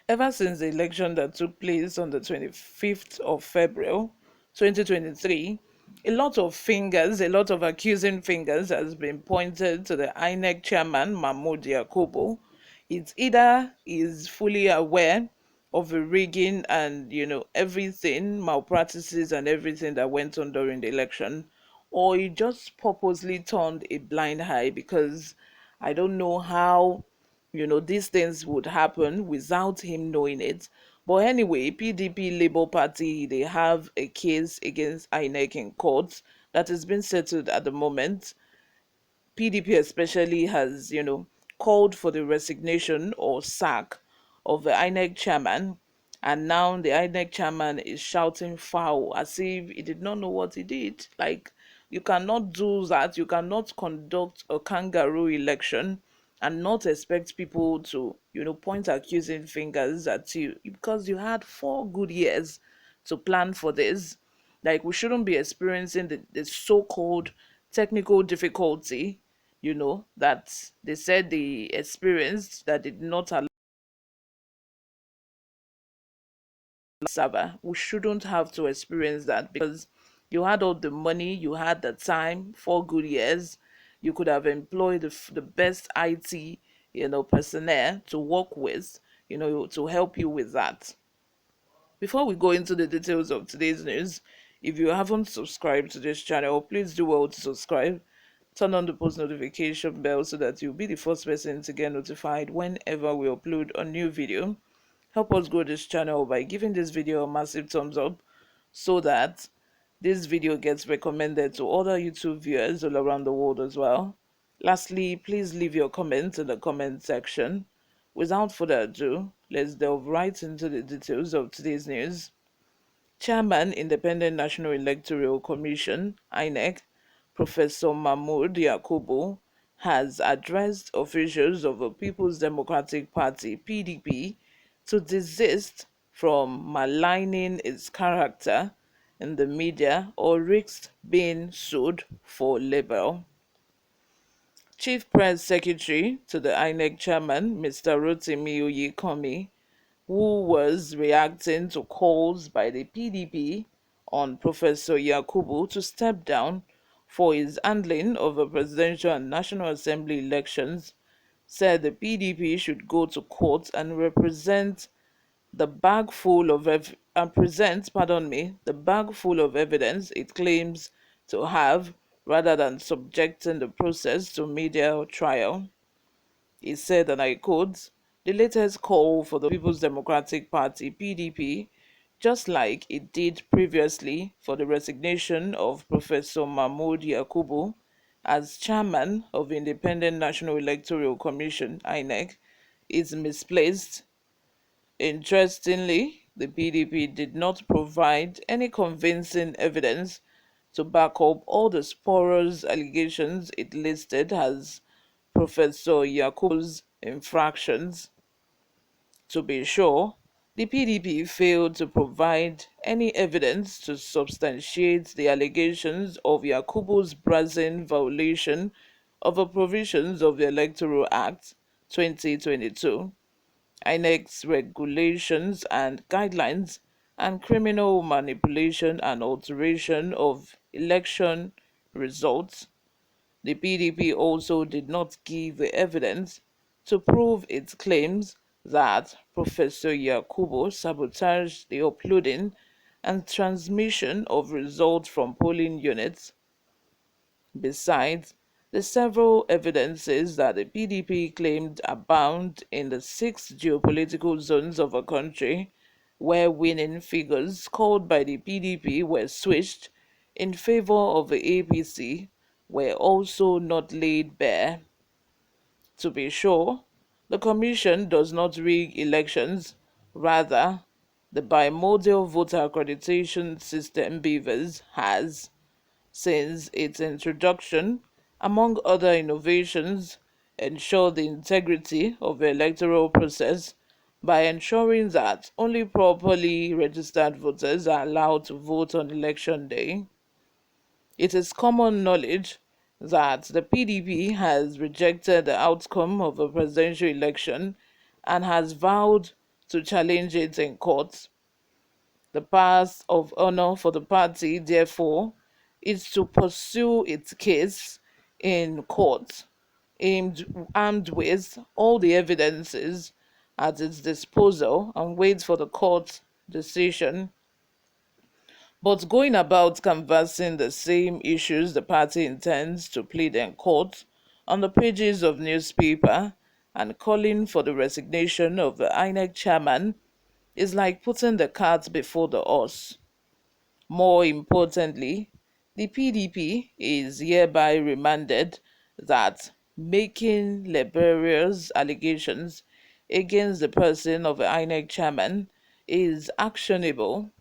Ever since the election that took place on the 25th of February 2023, a lot of accusing fingers has been pointed to the Inec chairman Mahmood Yakubu. It's either is fully aware of the rigging and everything, malpractices and everything that went on during the election, or he just purposely turned a blind eye because I don't know how these things would happen without him knowing it. But anyway, PDP Labour Party, they have a case against INEC in court that is being settled at the moment. PDP especially has, called for the resignation or sack of the INEC chairman. And now the INEC chairman is shouting foul as if he did not know what he did. Like, you cannot do that. You cannot conduct a kangaroo election and not expect people to, point accusing fingers at you because you had 4 good years to plan for this. Like, we shouldn't be experiencing the so-called technical difficulty, that they said they experienced that did not allow server. We shouldn't have to experience that because you had all the money, you had the time, 4 good years. You could have employed the best IT, personnel to work with, to help you with that. Before we go into the details of today's news, if you haven't subscribed to this channel, please do well to subscribe. Turn on the post notification bell so that you'll be the first person to get notified whenever we upload a new video. Help us grow this channel by giving this video a massive thumbs up so that this video gets recommended to other YouTube viewers all around the world as well. Lastly, please leave your comments in the comment section. Without further ado, let's delve right into the details of today's news. Chairman, Independent National Electoral Commission, INEC, Professor Mahmood Yakubu, has addressed officials of the People's Democratic Party, PDP, to desist from maligning its character in the media or risk being sued for libel. Chief Press Secretary to the INEC chairman, Mr. Rotimi Oyekomi, who was reacting to calls by the PDP on Professor Yakubu to step down for his handling of the presidential and National Assembly elections, said the PDP should go to court and represent the bag full of present, the bag full of evidence it claims to have rather than subjecting the process to media trial. He said, and I quote, the latest call for the People's Democratic Party, PDP, just like it did previously for the resignation of Professor Mahmoud Yakubu as chairman of the Independent National Electoral Commission, INEC, is misplaced. Interestingly, the PDP did not provide any convincing evidence to back up all the spurious allegations it listed as Professor Yakubu's infractions. To be sure, the PDP failed to provide any evidence to substantiate the allegations of Yakubu's brazen violation of the provisions of the Electoral Act 2022, INEC's regulations and guidelines, and criminal manipulation and alteration of election results. The PDP also did not give the evidence to prove its claims that Professor Yakubu sabotaged the uploading and transmission of results from polling units. Besides, the several evidences that the PDP claimed abound in the 6 geopolitical zones of a country where winning figures called by the PDP were switched in favor of the APC were also not laid bare. To be sure, the Commission does not rig elections, rather, the bimodal voter accreditation system BVAS has, since its introduction, among other innovations, ensured the integrity of the electoral process by ensuring that only properly registered voters are allowed to vote on election day. It is common knowledge that the PDP has rejected the outcome of a presidential election and has vowed to challenge it in court. The path of honor for the party, therefore, is to pursue its case in court, armed with all the evidences at its disposal, and wait for the court decision. But going about canvassing the same issues the party intends to plead in court on the pages of newspaper and calling for the resignation of the Inec chairman is like putting the cart before the horse. More importantly, the PDP is hereby remanded that making laborious allegations against the person of the INEC chairman is actionable.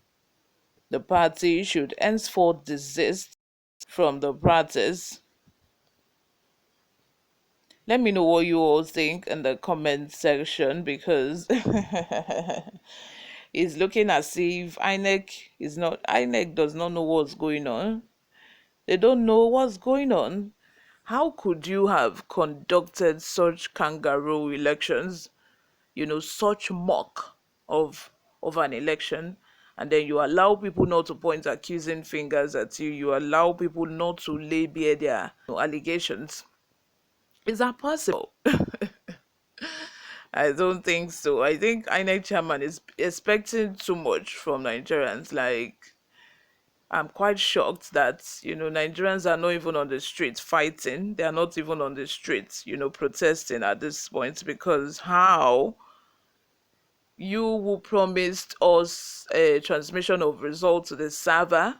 The party should henceforth desist from the practice. Let me know what you all think in the comment section, because it's looking as if INEC does not know what's going on. They don't know what's going on. How could you have conducted such kangaroo elections, such mock of an election, and then you allow people not to point accusing fingers at you, you allow people not to lay bare their allegations? Is that possible? I don't think so. I think INEC chairman is expecting too much from Nigerians. Like, I'm quite shocked that, Nigerians are not even on the streets fighting. They are not even on the streets, protesting at this point, because how you who promised us a transmission of results to the server,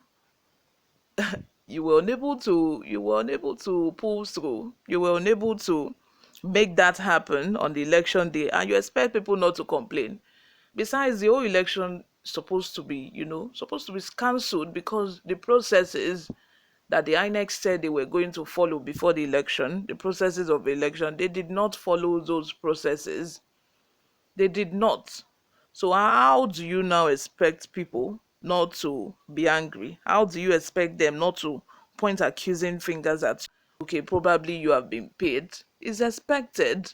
you were unable to pull through. You were unable to make that happen on the election day, and you expect people not to complain. Besides, the whole election supposed to be cancelled, because the processes that the INEC said they were going to follow before the election, the processes of the election, they did not follow those processes. They did not. So how do you now expect people not to be angry? How do you expect them not to point accusing fingers at you? Okay, probably you have been paid. It's expected.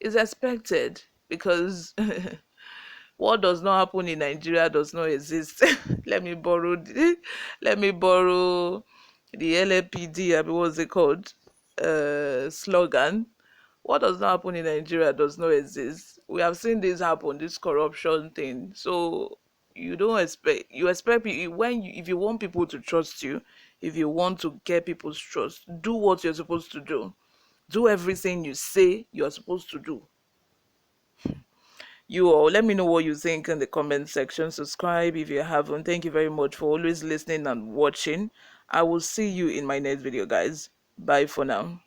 It's expected, because what does not happen in Nigeria does not exist. let me borrow the, let me borrow the LAPD, what's it called? Slogan. What does not happen in Nigeria does not exist. We have seen this happen, this corruption thing. So if you want people to trust you, if you want to get people's trust, do what you're supposed to do. Do everything you say you're supposed to do. You all, let me know what you think in the comment section. Subscribe if you haven't. Thank you very much for always listening and watching. I will see you in my next video, guys. Bye for now.